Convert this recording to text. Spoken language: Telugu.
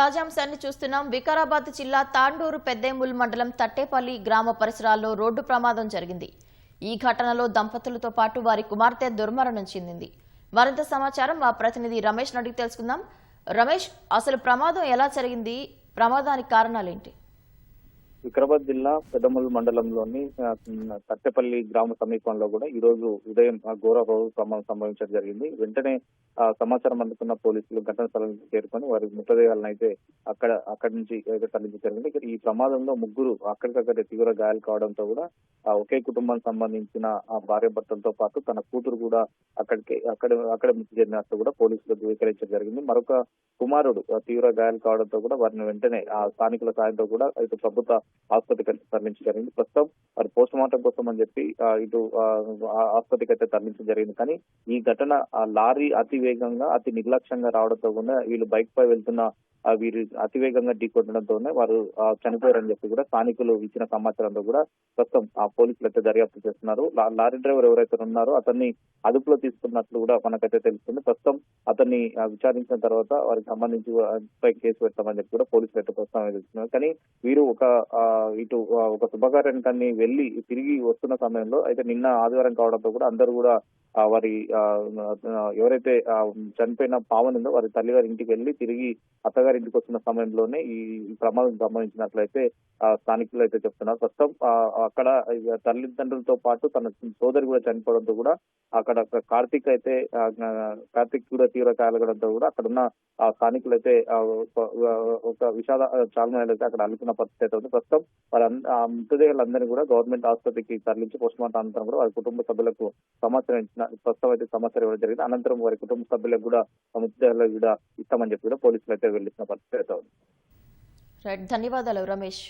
తాజాంశాన్ని చూస్తున్నాం. వికారాబాద్ జిల్లా తాండూరు పెద్దేముల్ మండలం తట్టేపల్లి గ్రామ పరిసరాల్లో రోడ్డు ప్రమాదం జరిగింది. ఈ ఘటనలో దంపతులతో పాటు వారి కుమార్తె దుర్మరణం చెందింది. మరింత సమాచారం మా ప్రతినిధి రమేష్ అడిగి తెలుసుకుందాం. రమేష్, అసలు ప్రమాదం ఎలా జరిగింది? ప్రమాదానికి కారణాలేంటి? వికారాబాద్ జిల్లా పెద్దమూలు మండలంలోని తట్టెపల్లి గ్రామ సమీపంలో కూడా ఈ రోజు ఉదయం ఘోర ప్రమాదం సంభవించడం జరిగింది. వెంటనే సమాచారం అందుకున్న పోలీసులు ఘటన స్థలానికి చేరుకొని వారి మృతదేహాలను అయితే అక్కడి నుంచి తరలించడం జరిగింది. ఈ ప్రమాదంలో ముగ్గురు అక్కడికక్కడే తీవ్ర గాయాలు కావడంతో కూడా ఒకే కుటుంబానికి సంబంధించిన భార్య భర్తలతో పాటు తన కూతురు కూడా అక్కడే మృతి చెందినట్టు కూడా పోలీసులు ధృవీకరించడం జరిగింది. మరొక కుమారుడు తీవ్ర గాయాలు కావడంతో కూడా వారిని వెంటనే స్థానికుల సాయంతో కూడా ఇటు ప్రభుత్వ ఆసుపత్రికి తరలించడం జరిగింది. ప్రస్తుతం వారి పోస్ట్ మార్టం కోసం అని చెప్పి ఇటు ఆసుపత్రికి అయితే తరలించడం జరిగింది. కానీ ఈ ఘటన లారీ అతి వేగంగా అతి నిర్లక్ష్యంగా రావడంతో కూడా వీళ్ళు బైక్ పై వెళ్తున్న వీరు అతివేగంగా ఢీకొట్టడంతోనే వారు చనిపోయారని చెప్పి కూడా స్థానికులు ఇచ్చిన సమాచారంతో కూడా ప్రస్తుతం పోలీసులు అయితే దర్యాప్తు చేస్తున్నారు. లారీ డ్రైవర్ ఎవరైతే ఉన్నారో అతన్ని అదుపులో తీసుకున్నట్లు కూడా మనకైతే తెలుస్తుంది. ప్రస్తుతం అతన్ని విచారించిన తర్వాత వారికి సంబంధించి కేసు పెడతామని చెప్పి కూడా పోలీసులు అయితే ప్రస్తుతం తెలుస్తున్నారు. కానీ వీరు ఒక శుభకార్యానికి వెళ్లి తిరిగి వస్తున్న సమయంలో అయితే నిన్న ఆదివారం కావడంతో కూడా అందరూ కూడా వారి ఎవరైతే చనిపోయిన పావనిందో వారి తల్లిగారి ఇంటికి వెళ్లి తిరిగి అత్తగారి ఇంటికి వస్తున్న సమయంలోనే ఈ ప్రమాదం సంభవించినట్లయితే స్థానికులు అయితే చెప్తున్నారు. ప్రస్తుతం అక్కడ తల్లిదండ్రులతో పాటు తన సోదరి కూడా చనిపోవడంతో కూడా అక్కడ కార్తీక్ కూడా తీవ్ర కాలగడంతో కూడా అక్కడ ఉన్న స్థానికులు అయితే ఒక విషాద చాలనాలు అయితే అక్కడ అల్లుకున్న పరిస్థితి అయితే ఉంది. ప్రస్తుతం వారి మృతదేహాలందరినీ కూడా గవర్నమెంట్ ఆసుపత్రికి తరలించి పోస్ట్ మార్టం అనంతరం కూడా వారి కుటుంబ సభ్యులకు సమాచారం ప్రస్తుతం అయితే సమాచారం ఇవ్వడం జరిగింది. అనంతరం వారి కుటుంబ సభ్యులకు కూడా మృతదేహాలు కూడా ఇస్తామని చెప్పి కూడా పోలీసులు అయితే వెళ్లిస్తున్న పరిస్థితి అయితే ఉంది. ధన్యవాదాలు రమేష్.